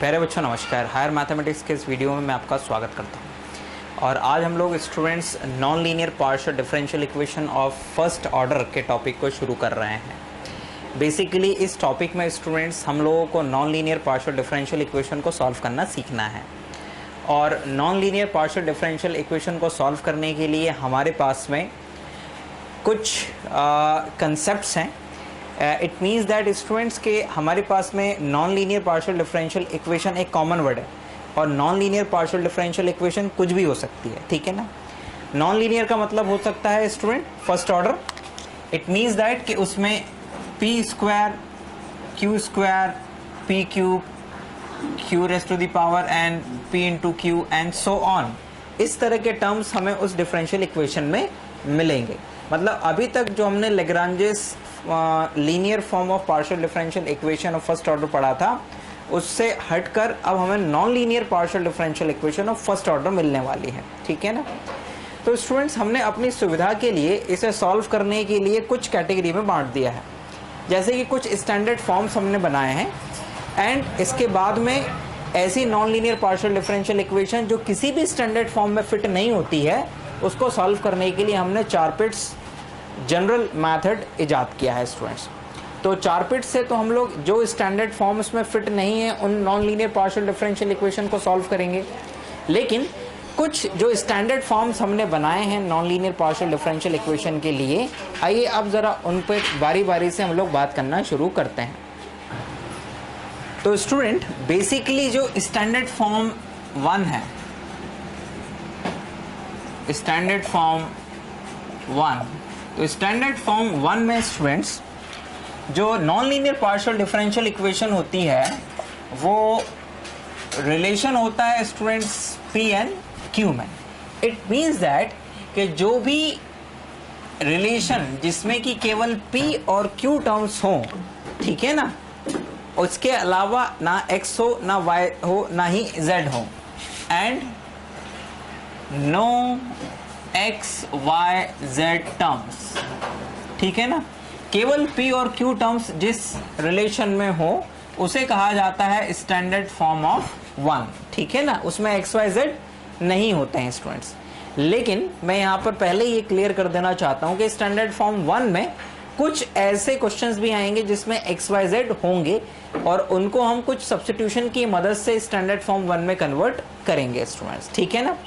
प्यारे बच्चों नमस्कार। हायर मैथमेटिक्स के इस वीडियो में मैं आपका स्वागत करता हूं और आज हम लोग students non linear partial differential equation of first order के टॉपिक को शुरू कर रहे हैं। बेसिकली इस टॉपिक में स्टूडेंट्स हम लोगों को non linear partial differential equation को सॉल्व करना सीखना है और non linear partial differential equation को सॉल्व करने के लिए हमारे पास में कुछ कंसेप्ट्स हैं। इट मीन्स दैट स्टूडेंट्स के हमारे पास में non linear partial differential equation एक कॉमन वर्ड है और non linear partial differential equation कुछ भी हो सकती है, ठीक है ना। नॉन लीनियर का मतलब हो सकता है student first order. It means that कि उसमें P square P cube q raise to the power N p into Q and so on, इस तरह के टर्म्स हमें उस डिफरेंशियल इक्वेशन में मिलेंगे। मतलब अभी तक जो हमने Lagrange's linear form of partial differential equation of first order पढ़ा था उससे हटकर अब हमें non linear partial differential equation of first order मिलने वाली है, ठीक है ना। तो स्टूडेंट्स हमने अपनी सुविधा के लिए इसे सॉल्व करने के लिए कुछ कैटेगरी में बांट दिया है। जैसे कि कुछ स्टैंडर्ड फॉर्म्स हमने बनाए हैं एंड इसके बाद में ऐसी non linear partial differential equation जो किसी भी स्टैंडर्ड फॉर्म में फिट नहीं होती है उसको सॉल्व करने के लिए हमने चारपिट्स जनरल मेथड इजाद किया है स्टूडेंट्स। तो चारपिट से तो हम लोग जो स्टैंडर्ड फॉर्म्स में फिट नहीं है उन non linear partial differential equation को सॉल्व करेंगे, लेकिन कुछ जो स्टैंडर्ड फॉर्म्स हमने बनाए हैं non linear partial differential equation के लिए, आइए अब ज़रा उन पर बारी बारी से हम लोग बात करना शुरू करते हैं। तो स्टूडेंट बेसिकली जो स्टैंडर्ड फॉर्म 1 है, स्टैंडर्ड फॉर्म 1, तो स्टैंडर्ड फॉर्म 1 में स्टूडेंट्स जो non linear partial differential equation होती है वो रिलेशन होता है स्टूडेंट्स पी एंड क्यू में। इट मीन्स दैट कि जो भी रिलेशन जिसमें कि केवल पी और क्यू टर्म्स हों, ठीक है ना, उसके अलावा ना एक्स हो ना वाई हो ना ही जेड हो, and no X Y Z terms, ठीक है ना, केवल पी और क्यू टर्म्स जिस रिलेशन में हो उसे कहा जाता है स्टैंडर्ड फॉर्म ऑफ 1, ठीक है ना। उसमें एक्स वाई जेड नहीं होते हैं स्टूडेंट्स। लेकिन मैं यहाँ पर पहले ये क्लियर कर देना चाहता हूँ कि स्टैंडर्ड फॉर्म 1 में कुछ ऐसे क्वेश्चंस भी आएंगे जिसमें एक्स वाई जेड होंगे और उनको हम कुछ सब्स्टिट्यूशन की मदद से स्टैंडर्ड फॉर्म 1 में कन्वर्ट करेंगे स्टूडेंट्स, ठीक है ना।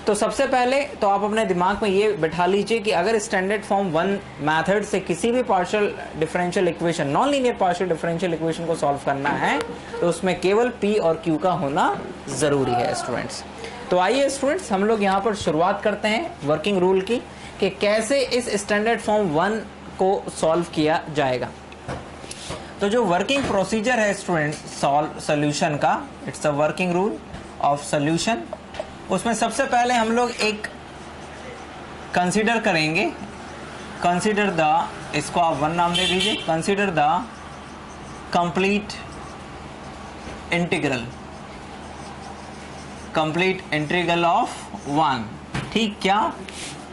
तो सबसे पहले तो आप अपने दिमाग में ये बिठा लीजिए कि अगर स्टैंडर्ड फॉर्म 1 मेथड से किसी भी partial differential equation non linear partial differential equation को सॉल्व करना है तो उसमें केवल पी और क्यू का होना ज़रूरी है स्टूडेंट्स। तो आइए स्टूडेंट्स हम लोग यहाँ पर शुरुआत करते हैं वर्किंग रूल की कि कैसे इस स्टैंडर्ड फॉर्म 1 को सॉल्व किया जाएगा। तो जो वर्किंग प्रोसीजर है स्टूडेंट सॉल्यूशन का, it's a working rule of solution. उसमें सबसे पहले हम लोग एक कंसीडर करेंगे, कंसीडर द, इसको आप 1 नाम दे दीजिए, consider the complete integral, complete integral of 1, ठीक क्या,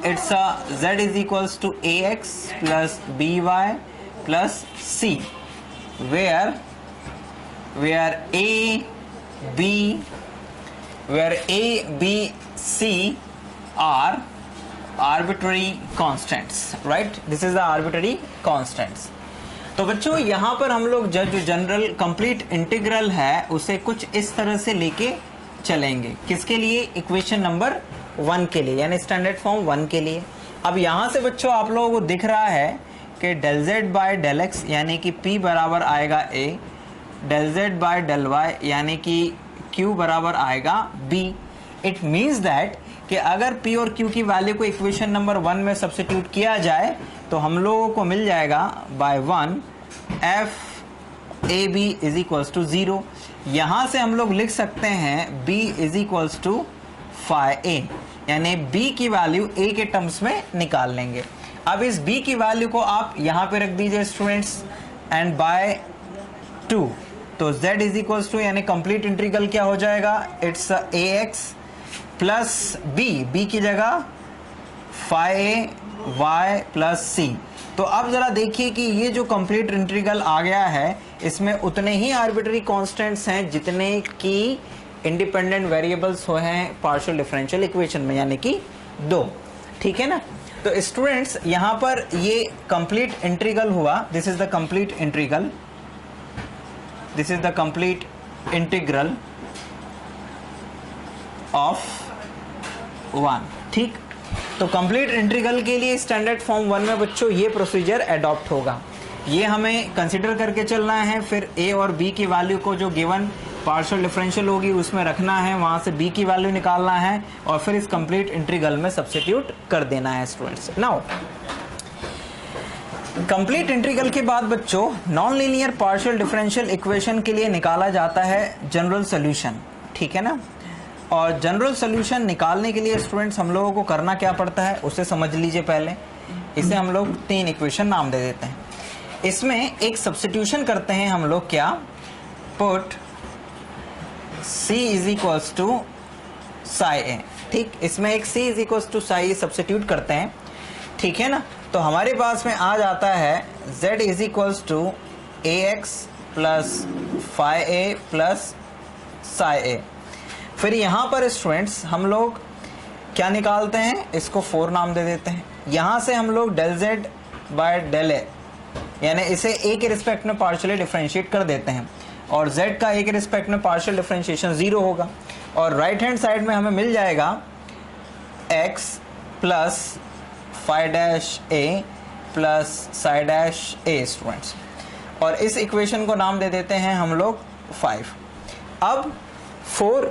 it's a z is equals to A x plus B Y plus C, where A, B, C are arbitrary constants, right? This is the arbitrary constants. तो बच्चों यहाँ पर हम लोग जो general complete integral है उसे कुछ इस तरह से लेके चलेंगे। किसके लिए? इक्वेशन नंबर 1 के लिए, यानी स्टैंडर्ड फॉर्म 1 के लिए। अब यहाँ से बच्चों आप लोगों को दिख रहा है कि del z by del x यानी कि p बराबर आएगा a, del z by del y यानी कि q बराबर आएगा b। इट मीन्स दैट कि अगर p और q की वैल्यू को इक्वेशन नंबर 1 में सब्स्टिट्यूट किया जाए तो हम लोगों को मिल जाएगा by 1 f a b is equals to 0। यहाँ से हम लोग लिख सकते हैं b is equals to phi a, यानी b की वैल्यू a के टर्म्स में निकाल लेंगे। अब इस b की वैल्यू को आप यहाँ पे रख दीजिए स्टूडेंट्स एंड बाय 2, तो z इज इक्वल्स टू यानी कंप्लीट इंटीग्रल क्या हो जाएगा, it's a x plus b की जगह फाई a y प्लस सी। तो अब ज़रा देखिए कि ये जो कंप्लीट इंटीग्रल आ गया है इसमें उतने ही आर्बिट्री कांस्टेंट्स हैं जितने की इंडिपेंडेंट वेरिएबल्स हो हैं पार्शियल डिफरेंशियल इक्वेशन में, यानी कि 2। ठीक है ना। तो स्टूडेंट्स यहाँ पर ये कंप्लीट इंटीग्रल हुआ, this is the complete integral, this is the complete integral of 1। ठीक, तो कंप्लीट इंटीग्रल के लिए स्टैंडर्ड फॉर्म 1 में बच्चों ये प्रोसीजर अडॉप्ट होगा। ये हमें कंसिडर करके चलना है, फिर a और b की वैल्यू को जो गिवन पार्शियल डिफरेंशियल होगी उसमें रखना है, वहाँ से b की वैल्यू निकालना है और फिर इस कंप्लीट इंटीग्रल में सब्स्टिट्यूट कर देना है स्टूडेंट्स। नाउ कंप्लीट इंटीग्रल के बाद बच्चों non linear partial differential equation के लिए निकाला जाता है जनरल सोल्यूशन। ठीक है ना। और जनरल सोल्यूशन निकालने के लिए स्टूडेंट्स हम लोगों को करना क्या पड़ता है उसे समझ लीजिए पहले। इसे हम लोग 3 इक्वेशन नाम दे देते हैं। इसमें एक सब्स्टिट्यूशन करते हैं हम लोग, क्या, put c is equals to psi a. ठीक, इसमें एक c is equals to psi substitute करते हैं। ठीक है ना। तो हमारे पास में आ जाता है z is equals to A x plus phi a plus psi a. फिर यहाँ पर स्टूडेंट्स हम लोग क्या निकालते हैं, इसको 4 नाम दे देते हैं। यहाँ से हम लोग del z by del a, यानी इसे a के रिस्पेक्ट में पार्शियली डिफरेंशिएट कर देते हैं और z का a के रिस्पेक्ट में पार्शियल डिफरेंशिएशन 0 होगा और राइट हैंड साइड में हमें मिल जाएगा x plus phi dash a plus psi dash a students, और इस इक्वेशन को नाम दे देते हैं हम लोग 5। अब 4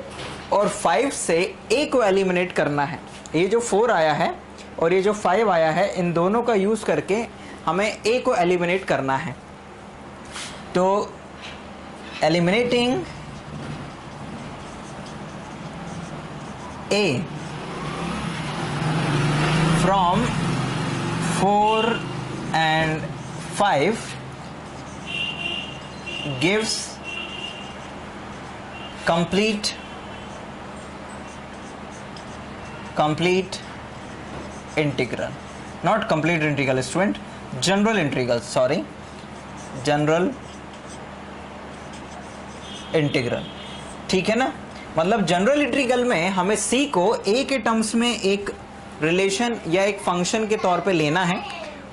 और 5 से a को एलिमिनेट करना है। ये जो 4 आया है और ये जो 5 आया है, इन दोनों का यूज़ करके हमें a को एलिमिनेट करना है। तो eliminating a from 4 and 5 gives complete integral, not complete integral student, general integral, sorry, general integral. ठीक है ना। मतलब जनरल इंटीग्रल में हमें c को a के टर्म्स में एक रिलेशन या एक फंक्शन के तौर पे लेना है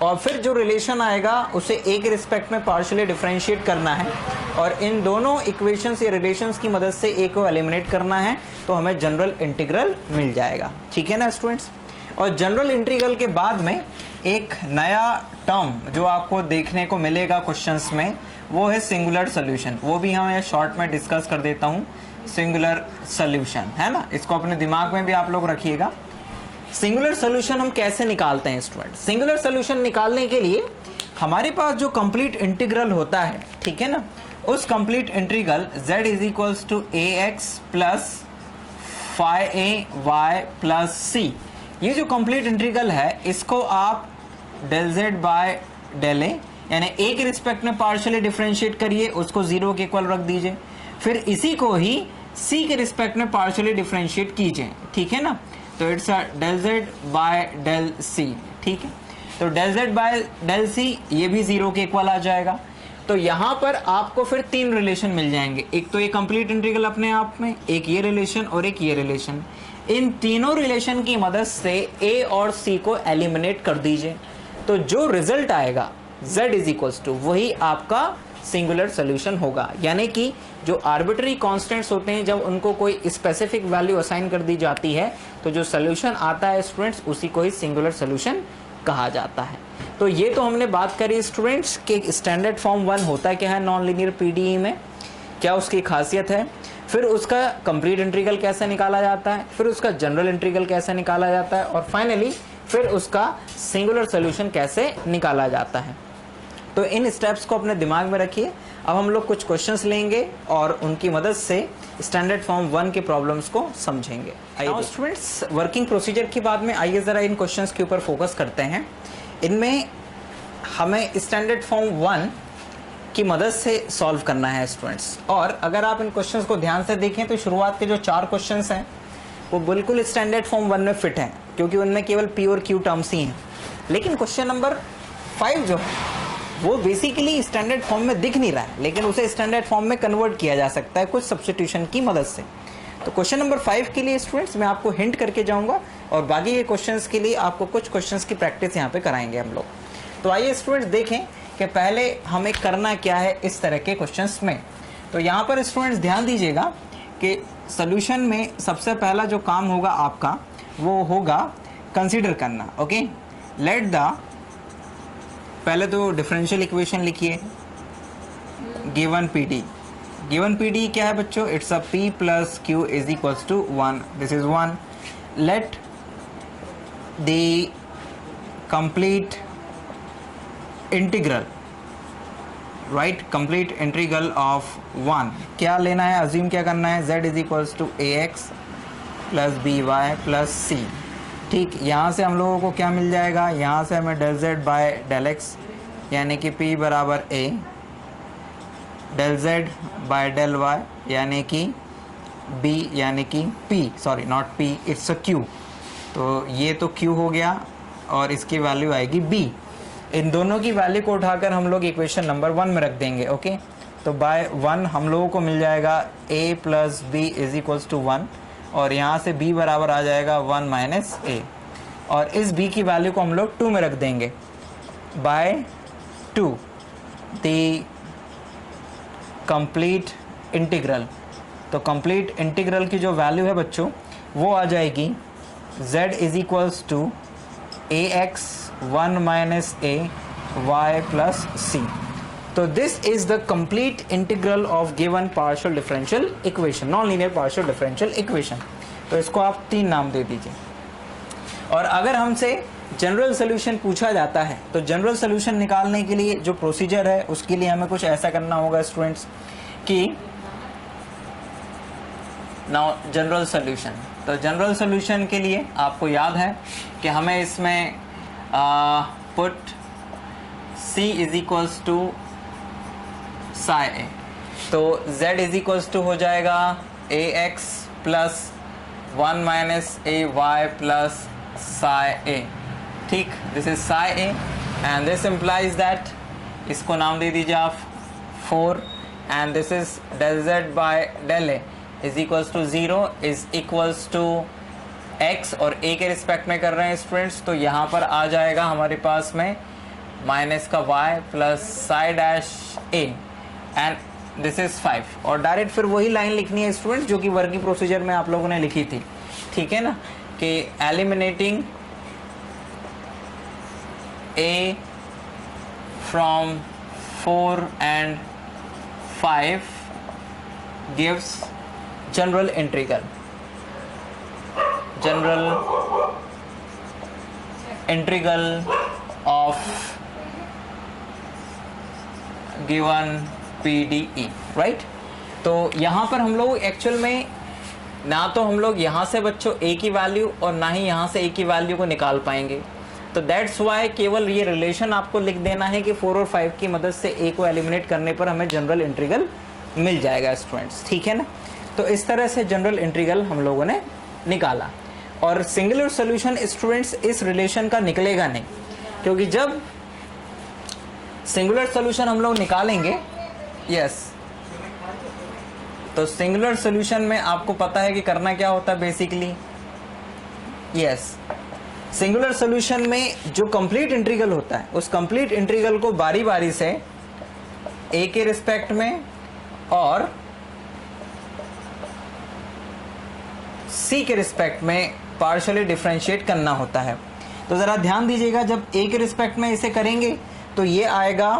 और फिर जो रिलेशन आएगा उसे a के रिस्पेक्ट में पार्शियली डिफरेंशिएट करना है और इन दोनों इक्वेशंस या रिलेशंस की मदद से a को एलिमिनेट करना है, तो हमें जनरल इंटीग्रल मिल जाएगा। ठीक है ना स्टूडेंट्स। और जनरल इंटीग्रल के बाद में एक नया टर्म जो आपको देखने को मिलेगा क्वेश्चंस में, वो है सिंगुलर सोल्यूशन। वो भी हम शॉर्ट में डिस्कस कर देता हूँ, सिंगुलर सोल्यूशन, है ना। इसको अपने दिमाग में भी आप लोग रखिएगा। सिंगुलर सोल्यूशन हम कैसे निकालते हैं स्टूडेंट। सिंगुलर सोल्यूशन निकालने के लिए हमारे पास जो कंप्लीट इंटीग्रल होता है, ठीक है ना, उस complete integral z is equals to A x plus phi a y plus c, ये जो कंप्लीट इंटीग्रल है इसको आप del z by del a, यानी a के रिस्पेक्ट में पार्शियली डिफरेंशिएट करिए, उसको 0 के इक्वल रख दीजिए, फिर इसी को ही c के रिस्पेक्ट में पार्शियली डिफरेंशिएट कीजिए। ठीक है ना। तो it's del z by del c। ठीक है। तो del z by del c ये भी 0 के इक्वल आ जाएगा। तो यहाँ पर आपको फिर 3 रिलेशन मिल जाएंगे। एक तो ये कंप्लीट इंटीग्रल अपने आप में, एक ये रिलेशन और एक ये रिलेशन। इन तीनों रिलेशन की मदद से a और c को एलिमिनेट कर दीजिए, तो जो रिजल्ट आएगा z इज इक्वल्स टू वही आपका सिंगुलर सोल्यूशन होगा। यानी कि जो आर्बिट्री कांस्टेंट्स होते हैं, जब उनको कोई स्पेसिफिक वैल्यू असाइन कर दी जाती है तो जो सोल्यूशन आता है स्टूडेंट्स, उसी को ही सिंगुलर सोल्यूशन कहा जाता है। तो ये तो हमने बात करी स्टूडेंट्स के स्टैंडर्ड फॉर्म 1 होता क्या है नॉन लीनियर पीडीई में, क्या उसकी खासियत है, फिर उसका कंप्लीट इंटीग्रल कैसे निकाला जाता है, फिर उसका जनरल इंटीग्रल कैसे निकाला जाता है, और फाइनली फिर उसका सिंगुलर सोल्यूशन कैसे निकाला जाता है। तो इन स्टेप्स को अपने दिमाग में रखिए। अब हम लोग कुछ क्वेश्चंस लेंगे और उनकी मदद से स्टैंडर्ड फॉर्म 1 के प्रॉब्लम्स को समझेंगे। नाउ स्टूडेंट्स, वर्किंग प्रोसीजर की बाद में आइए ज़रा इन क्वेश्चंस के ऊपर फोकस करते हैं। इनमें हमें स्टैंडर्ड फॉर्म 1 की मदद से सॉल्व करना है स्टूडेंट्स। और अगर आप इन क्वेश्चंस को ध्यान से देखें तो शुरुआत के जो 4 क्वेश्चंस हैं वो बिल्कुल स्टैंडर्ड फॉर्म 1 में फिट हैं, क्योंकि उनमें केवल p और q टर्म्स ही हैं। लेकिन क्वेश्चन नंबर 5 जो है वो बेसिकली स्टैंडर्ड फॉर्म में दिख नहीं रहा है, लेकिन उसे स्टैंडर्ड फॉर्म में कन्वर्ट किया जा सकता है कुछ सब्स्टिट्यूशन की मदद से। तो क्वेश्चन नंबर 5 के लिए स्टूडेंट्स मैं आपको हिंट करके जाऊंगा और बाकी के क्वेश्चंस के लिए आपको कुछ क्वेश्चंस की प्रैक्टिस यहाँ पे कराएंगे हम लोग। तो आइए स्टूडेंट्स देखें कि पहले हमें करना क्या है इस तरह के क्वेश्चंस में। तो यहाँ पर स्टूडेंट्स ध्यान दीजिएगा कि सॉल्यूशन में सबसे पहला जो काम होगा आपका वो होगा कंसीडर करना। ओके, लेट द, पहले तो डिफरेंशियल इक्वेशन लिखिए गिवन पीडी। गिवन पीडी क्या है बच्चों? It's a p plus q is equals to 1, this is 1। Let the complete integral, right, complete integral of 1 क्या लेना है, अज्यूम क्या करना है, z is equals to ax plus B Y plus c. ठीक, यहाँ से हम लोगों को क्या मिल जाएगा, यहाँ से हमें del z by del x यानी कि p बराबर a, del z by del y यानी कि b यानी कि p, sorry not p, it's a q। तो ये तो q हो गया और इसकी वैल्यू आएगी b। इन दोनों की वैल्यू को उठाकर हम लोग इक्वेशन नंबर 1 में रख देंगे। ओके, तो बाय 1 हम लोगों को मिल जाएगा a plus B is equals to 1 और यहाँ से b बराबर आ जाएगा 1 माइनस a और इस b की वैल्यू को हम लोग 2 में रख देंगे बाय 2 द कंप्लीट इंटीग्रल। तो कंप्लीट इंटीग्रल की जो वैल्यू है बच्चों वो आ जाएगी z is equals to ax 1 minus a y plus c। तो this is the complete integral of given partial differential equation, non linear partial differential equation. तो इसको आप 3 नाम दे दीजिए। और अगर हमसे जनरल सोल्यूशन पूछा जाता है तो जनरल सोल्यूशन निकालने के लिए जो प्रोसीजर है उसके लिए हमें कुछ ऐसा करना होगा स्टूडेंट्स कि नाउ जनरल सोल्यूशन। तो जनरल सोल्यूशन के लिए आपको याद है कि हमें इसमें put c is equals to psi a. तो z इज इक्वल्स टू हो जाएगा ax plus 1 minus a y plus psi a. ठीक, this is psi a and this implies that, इसको नाम दे दीजिए आप 4 and this is del z by del a is equals to 0 is equals to x और a के respect में कर रहे हैं स्टूडेंट्स। तो यहाँ पर आ जाएगा हमारे पास में माइनस का y plus psi dash a and this is 5 और डायरेक्ट फिर वही लाइन लिखनी है स्टूडेंट्स जो कि वर्किंग प्रोसीजर में आप लोगों ने लिखी थी। ठीक है ना, कि eliminating a from 4 and 5 gives general integral, general integral of given PDE, right. तो यहाँ पर हम लोग एक्चुअल में ना तो हम लोग यहाँ से बच्चों a की वैल्यू और ना ही यहाँ से a की वैल्यू को निकाल पाएंगे। तो दैट्स वाई केवल ये रिलेशन आपको लिख देना है कि 4 और 5 की मदद से a को एलिमिनेट करने पर हमें जनरल इंटीग्रल मिल जाएगा स्टूडेंट्स। ठीक है ना, तो इस तरह से जनरल इंटीग्रल हम लोगों ने निकाला। और सिंगुलर सॉल्यूशन स्टूडेंट्स इस रिलेशन का निकलेगा नहीं, क्योंकि जब सिंगुलर सॉल्यूशन हम लोग निकालेंगे, यस, तो सिंगुलर सॉल्यूशन में आपको पता है कि करना क्या होता है बेसिकली, यस, सिंगुलर सॉल्यूशन में जो कंप्लीट इंटीग्रल होता है उस कंप्लीट इंटीग्रल को बारी बारी से a के रिस्पेक्ट में और c के रिस्पेक्ट में पार्शियली डिफरेंशिएट करना होता है। तो ज़रा ध्यान दीजिएगा, जब a के रिस्पेक्ट में इसे करेंगे तो ये आएगा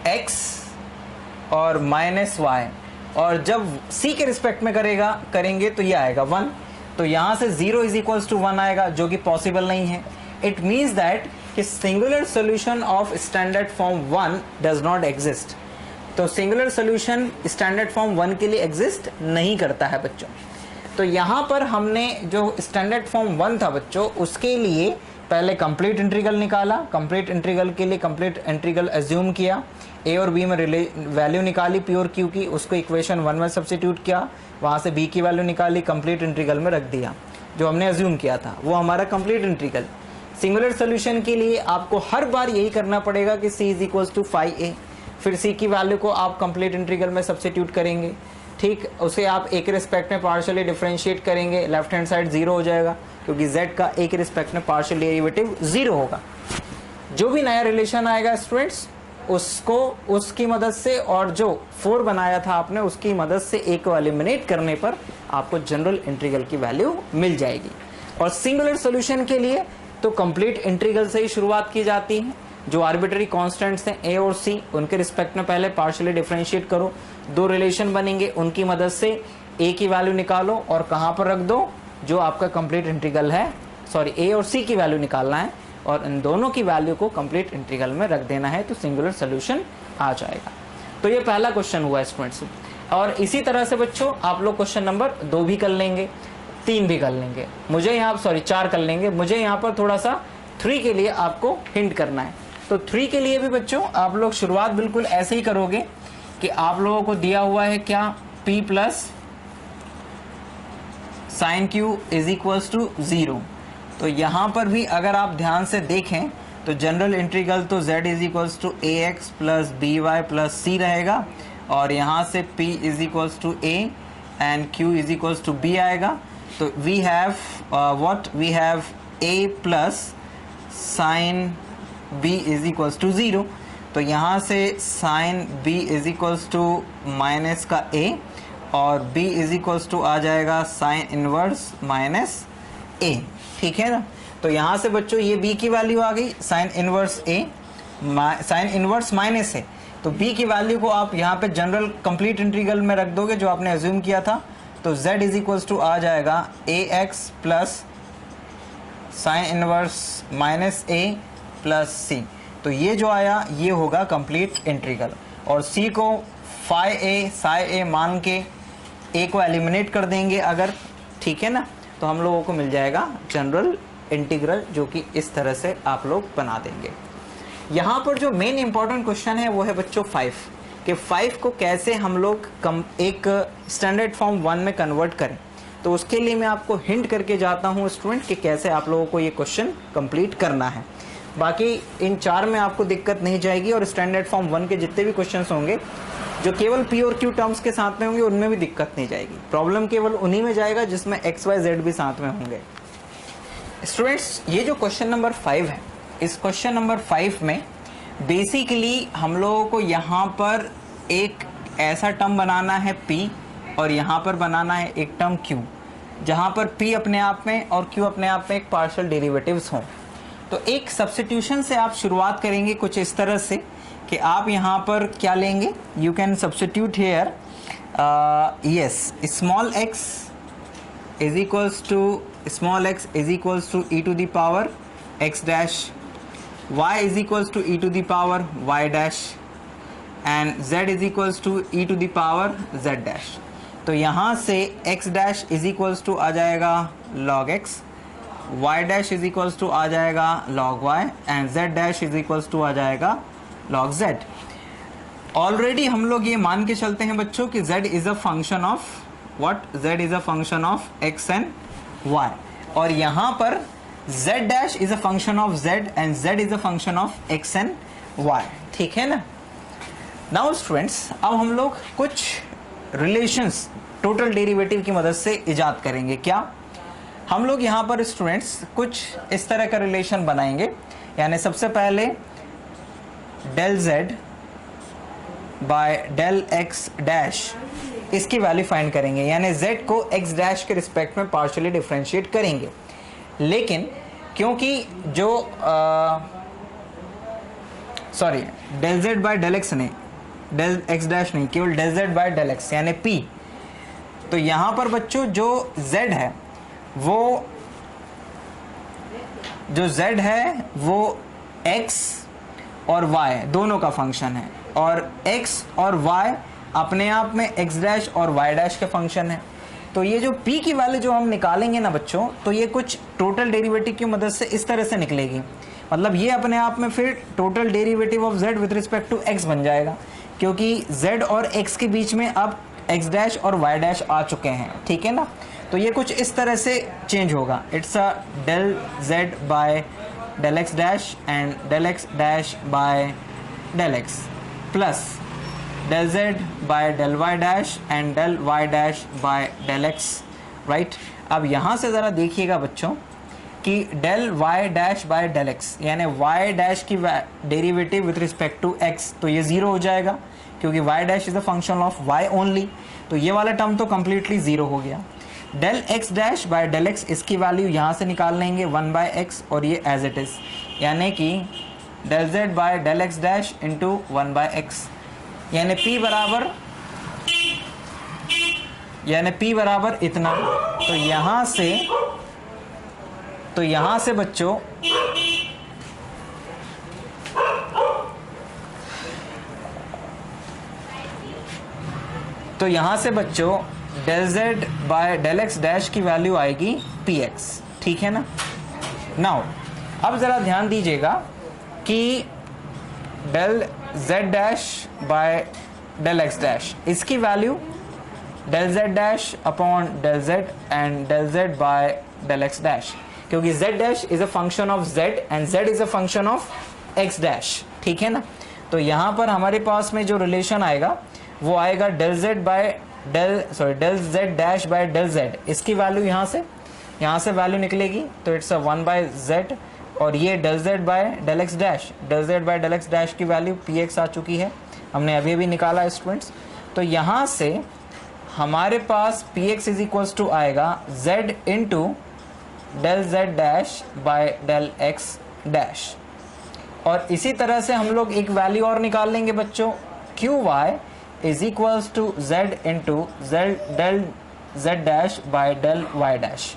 x और माइनस y, और जब c के रिस्पेक्ट में करेंगे तो ये आएगा 1। तो यहाँ से 0 इज इक्वल्स टू 1 आएगा, जो कि पॉसिबल नहीं है। इट मीन्स दैट कि singular solution of standard form 1 does not exist. तो सिंगुलर सोल्यूशन स्टैंडर्ड फॉर्म 1 के लिए एग्जिस्ट नहीं करता है बच्चों। तो यहाँ पर हमने जो स्टैंडर्ड फॉर्म 1 था बच्चों, उसके लिए पहले कंप्लीट इंटीग्रल निकाला, कंप्लीट इंटीग्रल के लिए कंप्लीट इंटीग्रल एज्यूम किया, a और b में वैल्यू निकाली p और q की, उसको इक्वेशन 1 में सब्स्टिट्यूट किया, वहाँ से b की वैल्यू निकाली, कंप्लीट इंटीग्रल में रख दिया, जो हमने एज्यूम किया था वो हमारा कंप्लीट इंटीग्रल। सिंगुलर सोल्यूशन के लिए आपको हर बार यही करना पड़ेगा कि c is equals to 5a, फिर c की वैल्यू को आप कंप्लीट इंटीग्रल में सब्स्टिट्यूट करेंगे, ठीक, उसे आप a के रिस्पेक्ट में पार्शियली डिफरेंशिएट करेंगे, लेफ्ट हैंड साइड 0 हो जाएगा क्योंकि z का a के रिस्पेक्ट में पार्शियल डेरिवेटिव 0 होगा। जो भी नया रिलेशन आएगा स्टूडेंट्स उसको उसकी मदद से और जो 4 बनाया था आपने उसकी मदद से a को एलिमिनेट करने पर आपको जनरल इंटीग्रल की वैल्यू मिल जाएगी। और सिंगुलर सॉल्यूशन के लिए तो कंप्लीट इंटीग्रल से ही शुरुआत की जाती है। जो आर्बिट्ररी कांस्टेंट्स हैं a और c उनके रिस्पेक्ट में पहले पार्शियली डिफरेंशिएट करो, दो रिलेशन बनेंगे उनकी मदद से a की वैल्यू निकालो और कहाँ पर रख दो, जो आपका कंप्लीट इंटीग्रल है, सॉरी a और c की वैल्यू निकालना है और इन दोनों की वैल्यू को कंप्लीट इंटीग्रल में रख देना है तो सिंगुलर सॉल्यूशन आ जाएगा। तो ये पहला क्वेश्चन हुआ स्टूडेंट्स। और इसी तरह से बच्चों आप लोग क्वेश्चन नंबर 2 भी कर लेंगे, 3 भी कर लेंगे, मुझे यहाँ 4 कर लेंगे। मुझे यहाँ पर थोड़ा सा 3 के लिए आपको हिंट करना है। तो 3 के लिए भी बच्चों आप लोग शुरुआत बिल्कुल ऐसे ही करोगे कि आप लोगों को दिया हुआ है क्या, p plus sine q is equals to 0। तो यहाँ पर भी अगर आप ध्यान से देखें तो जनरल इंटीग्रल तो z is equals to A x plus B Y plus c रहेगा और यहाँ से p is equals to a and q is equals to b आएगा। तो we have what, we have a plus sine b is equals to 0। तो यहाँ से sine b is equals to minus का a और b इज इक्वल्स टू आ जाएगा sine inverse minus a, ठीक है ना। तो यहाँ से बच्चों ये b की वैल्यू आ गई sine inverse a, sign inverse minus a। तो b की वैल्यू को आप यहाँ पे जनरल कंप्लीट इंटीग्रल में रख दोगे जो आपने अज्यूम किया था। तो z इज इक्वल्स टू आ जाएगा a x plus sine inverse minus a plus c। तो ये जो आया ये होगा कंप्लीट इंटीग्रल और c को psi a मान के a को एलिमिनेट कर देंगे अगर, ठीक है ना, तो हम लोगों को मिल जाएगा जनरल इंटीग्रल, जो कि इस तरह से आप लोग बना देंगे। यहाँ पर जो मेन इंपॉर्टेंट क्वेश्चन है वो है बच्चों 5 कि 5 को कैसे हम लोग एक स्टैंडर्ड फॉर्म 1 में कन्वर्ट करें। तो उसके लिए मैं आपको हिंट करके जाता हूँ स्टूडेंट कि कैसे आप लोगों को ये क्वेश्चन कंप्लीट करना है। बाकी इन 4 में आपको दिक्कत नहीं जाएगी और स्टैंडर्ड फॉर्म 1 के जितने भी क्वेश्चन होंगे जो केवल p और q टर्म्स के साथ में होंगे उनमें भी दिक्कत नहीं जाएगी। प्रॉब्लम केवल उन्हीं में जाएगा जिसमें x y z भी साथ में होंगे। स्टूडेंट्स ये जो क्वेश्चन नंबर 5 है, इस क्वेश्चन नंबर 5 में बेसिकली हम लोगों को यहाँ पर एक ऐसा टर्म बनाना है p और यहाँ पर बनाना है एक टर्म q, जहाँ पर p अपने आप में और q अपने आप में एक पार्शियल डेरिवेटिव्स हों। तो एक सब्स्टिट्यूशन से आप शुरुआत करेंगे कुछ इस तरह से कि आप यहाँ पर क्या लेंगे, you can substitute here yes small x is equals to e to the power x dash, y is equals to e to the power y dash and z is equals to e to the power z dash. तो यहाँ से x dash is equals to आ जाएगा log x, y dash is equals to आ जाएगा log y and z dash is equals to आ जाएगा log z। Already हम लोग ये मान के चलते हैं बच्चों कि z is a function of what, z is a function of x and y और यहाँ पर z dash is a function of z and z is a function of x and y, ठीक है ना। नाउ स्टूडेंट्स अब हम लोग कुछ रिलेशंस टोटल डेरिवेटिव की मदद से इजाद करेंगे। क्या हम लोग यहाँ पर स्टूडेंट्स कुछ इस तरह का रिलेशन बनाएंगे, यानी सबसे पहले del z by del x dash इसकी वैल्यू फाइंड करेंगे, यानी z को x डैश के रिस्पेक्ट में पार्शियली डिफरेंशिएट करेंगे। लेकिन क्योंकि जो sorry del z by del x नहीं, डेल x डैश नहीं, केवल del z by del x यानी p। तो यहाँ पर बच्चों जो z है वो x और y दोनों का फंक्शन है और x और y अपने आप में x डैश और y डैश के फंक्शन है। तो ये जो p की वैल्यू जो हम निकालेंगे ना बच्चों, तो ये कुछ टोटल डेरिवेटिव की मदद से इस तरह से निकलेगी। मतलब ये अपने आप में फिर total derivative of z with respect to x बन जाएगा, क्योंकि z और x के बीच में अब x डैश और y डैश आ चुके हैं, ठीक है ना। तो ये कुछ इस तरह से चेंज होगा, it's a del z by del x dash and del x dash by del x plus del z by del y dash and del y dash by del x, right. अब यहाँ से ज़रा देखिएगा बच्चों कि del y dash by del x यानी y dash की derivative with respect to x, तो ये ज़ीरो हो जाएगा क्योंकि y dash is a function of y only, तो ये वाला टर्म तो कम्प्लीटली ज़ीरो हो गया। del x dash by del x, इसकी वैल्यू यहाँ से निकाल लेंगे 1 बाय x और ये एज इट इज़, यानी कि del z by del x dash into 1 by x, यानी P बराबर इतना। तो यहाँ से बच्चों del z by del x dash की वैल्यू आएगी px, ठीक है ना। नाउ अब ज़रा ध्यान दीजिएगा कि del z dash by del x dash, इसकी value del z dash upon del z and del z by del x dash, क्योंकि z dash is a function of z and z is a function of x dash, ठीक है ना। तो यहाँ पर हमारे पास में जो रिलेशन आएगा वो आएगा del z dash by del z, इसकी वैल्यू यहाँ से वैल्यू निकलेगी, तो इट्स अ 1 बाय z, और ये del z by del x dash, del z by del x dash की वैल्यू px आ चुकी है, हमने अभी अभी निकाला स्टूडेंट्स। तो यहाँ से हमारे पास px इज इक्वल्स टू आएगा z into del z dash by del x dash, और इसी तरह से हम लोग एक वैल्यू और निकाल लेंगे बच्चों, qy is equals to z into del z dash by del y dash,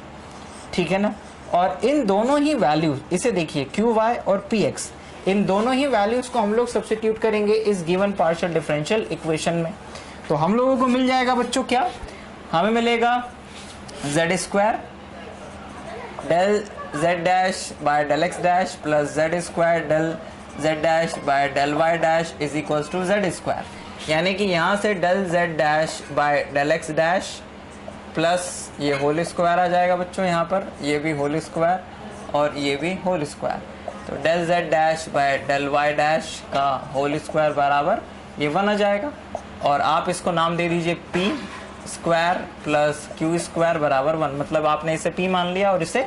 ठीक है ना। और इन दोनों ही वैल्यूज, इसे देखिए qy और px, इन दोनों ही वैल्यूज को हम लोग सब्स्टिट्यूट करेंगे इस गिवन पार्शियल डिफरेंशियल इक्वेशन में, तो हम लोगों को मिल जाएगा बच्चों क्या, हमें मिलेगा z square del z dash by del x dash plus z square del z dash by del y dash is equals to z square, यानी कि यहाँ से del z dash by del x dash plus ये whole square आ जाएगा बच्चों, यहाँ पर ये भी होल स्क्वायर और ये भी होल स्क्वायर, तो del z dash by del y dash का होल स्क्वायर बराबर ये 1 आ जाएगा, और आप इसको नाम दे दीजिए p square plus q square बराबर 1, मतलब आपने इसे p मान लिया और इसे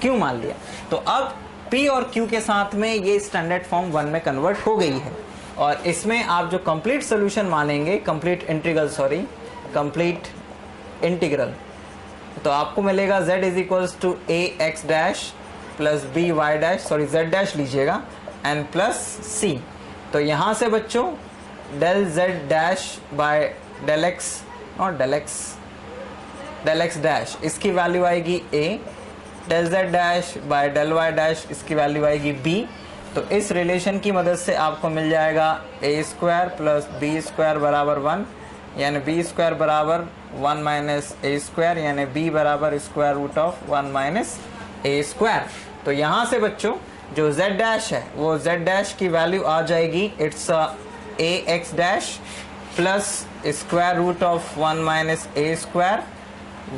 q मान लिया। तो अब p और q के साथ में ये स्टैंडर्ड फॉर्म 1 में कन्वर्ट हो गई है, और इसमें आप जो कंप्लीट सोल्यूशन मानेंगे, कंप्लीट इंटीग्रल, तो आपको मिलेगा z is equals to a x dash plus b y dash, z dash लीजिएगा, एंड प्लस c। तो यहाँ से बच्चों del z dash by del x, not del x dash, इसकी वैल्यू आएगी a, del z dash by del y dash, इसकी value आएगी b। तो इस रिलेशन की मदद से आपको मिल जाएगा a square plus b square बराबर 1, यानी b स्क्वायर बराबर 1 माइनस a स्क्वायर, यानी b बराबर square root of 1 minus a square. तो यहाँ से बच्चों जो z डैश है वो z डैश की वैल्यू आ जाएगी, it's a x dash plus square root of 1 minus a square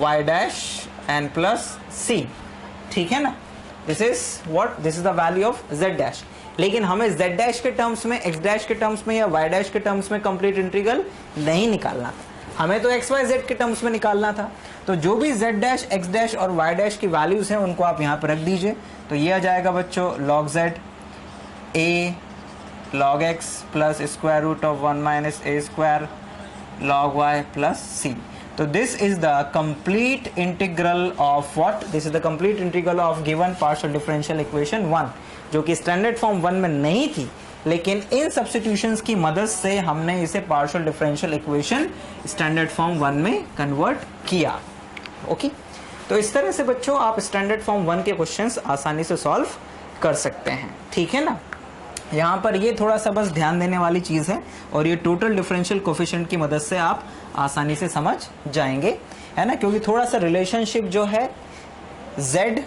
y dash and plus c, ठीक है ना। This is the value of z dash. लेकिन हमें z डैश के टर्म्स में, x डैश के टर्म्स में या y डैश के टर्म्स में कंप्लीट इंटीग्रल नहीं निकालना था, हमें तो x y z के टर्म्स में निकालना था। तो जो भी z डैश, x डैश और y डैश की वैल्यूज हैं उनको आप यहाँ पर रख दीजिए, तो ये आ जाएगा बच्चों log z a log x plus square root of 1 minus a square log y plus c। तो this is the complete integral of what, this is the complete integral of given partial differential equation 1, जो कि standard form 1 में नहीं थी, लेकिन इन substitutions की मदद से हमने इसे partial differential equation standard form 1 में कन्वर्ट किया। ओके, तो इस तरह से बच्चों आप स्टैंडर्ड फॉर्म 1 के क्वेश्चंस आसानी से सॉल्व कर सकते हैं, ठीक है ना। यहाँ पर ये थोड़ा सा बस ध्यान देने वाली चीज़ है, और ये टोटल डिफरेंशियल कोफिशिएंट की मदद से आप आसानी से समझ जाएंगे, है ना, क्योंकि थोड़ा सा रिलेशनशिप जो है z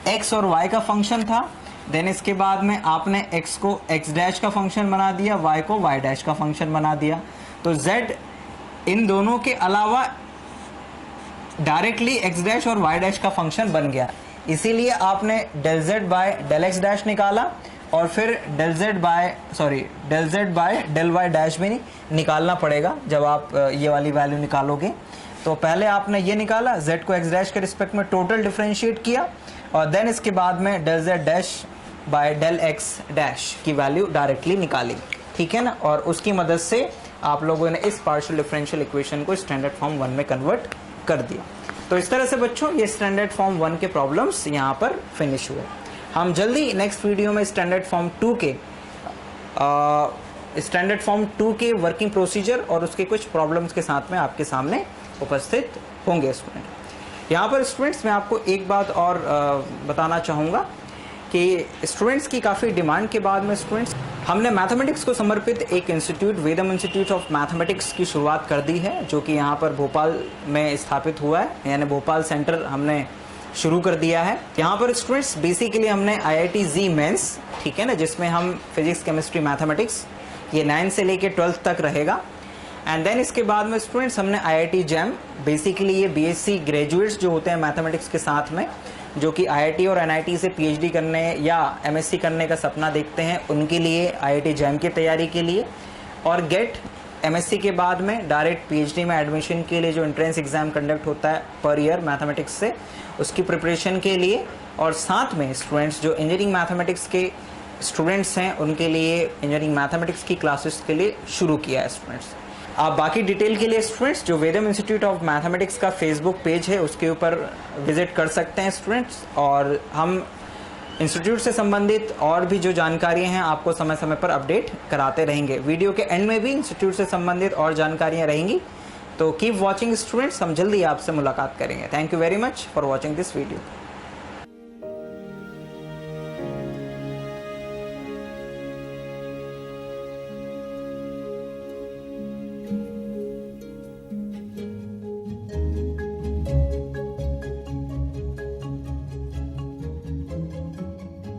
x और y का फंक्शन था, देन इसके बाद में आपने x को x डैश का फंक्शन बना दिया, y को y डैश का फंक्शन बना दिया, तो z इन दोनों के अलावा डायरेक्टली x डैश और y डैश का फंक्शन बन गया। इसीलिए आपने del z by del x dash निकाला और फिर del z by del y dash भी निकालना पड़ेगा जब आप ये वाली वैल्यू निकालोगे। तो पहले आपने ये निकाला, z को x डैश के रिस्पेक्ट में टोटल डिफरेंशिएट किया और देन इसके बाद में del z dash by del x dash की वैल्यू डायरेक्टली निकाली, ठीक है ना। और उसकी मदद से आप लोगों ने इस पार्शियल डिफरेंशियल इक्वेशन को स्टैंडर्ड फॉर्म 1 में कन्वर्ट कर दिया। तो इस तरह से बच्चों ये स्टैंडर्ड फॉर्म 1 के प्रॉब्लम्स यहाँ पर फिनिश हुए। हम जल्दी नेक्स्ट वीडियो में स्टैंडर्ड फॉर्म 2 के वर्किंग प्रोसीजर और उसके कुछ प्रॉब्लम्स के साथ में आपके सामने उपस्थित होंगे स्टूडेंट। यहाँ पर स्टूडेंट्स मैं आपको एक बात और बताना चाहूँगा कि स्टूडेंट्स की काफ़ी डिमांड के बाद में स्टूडेंट्स हमने मैथमेटिक्स को समर्पित एक institute Vedam institute of mathematics की शुरुआत कर दी है, जो कि यहाँ पर भोपाल में स्थापित हुआ है, यानी भोपाल सेंटर हमने शुरू कर दिया है। यहाँ पर स्टूडेंट्स बेसिकली हमने IIT जी मेंस, ठीक है ना, जिसमें हम फिजिक्स केमिस्ट्री मैथमेटिक्स ये 9 से लेके 12th तक रहेगा। एंड देन इसके बाद में स्टूडेंट्स हमने IIT जैम, बेसिकली ये BSc ग्रेजुएट्स जो होते हैं मैथमेटिक्स के साथ में, जो कि IIT और NIT से PhD करने या MSc करने का सपना देखते हैं, उनके लिए IIT जैम की तैयारी के लिए, और गेट MSc के बाद में डायरेक्ट PhD में एडमिशन के लिए जो एंट्रेंस एग्ज़ाम कंडक्ट होता है पर ईयर मैथमेटिक्स से, उसकी प्रिपरेशन के लिए, और साथ में स्टूडेंट्स जो इंजीनियरिंग मैथमेटिक्स के स्टूडेंट्स हैं उनके लिए इंजीनियरिंग मैथमेटिक्स की क्लासेस के लिए शुरू किया है स्टूडेंट्स। आप बाकी डिटेल के लिए स्टूडेंट्स जो वेदम इंस्टीट्यूट ऑफ मैथमेटिक्स का फेसबुक पेज है उसके ऊपर विजिट कर सकते हैं स्टूडेंट्स, और हम इंस्टीट्यूट से संबंधित और भी जो जानकारियां हैं आपको समय समय पर अपडेट कराते रहेंगे। वीडियो के एंड में भी इंस्टीट्यूट से संबंधित और जानकारियां रहेंगी। तो कीप वॉचिंग स्टूडेंट्स, हम जल्दी आपसे मुलाकात करेंगे। Thank you very much for watching this video.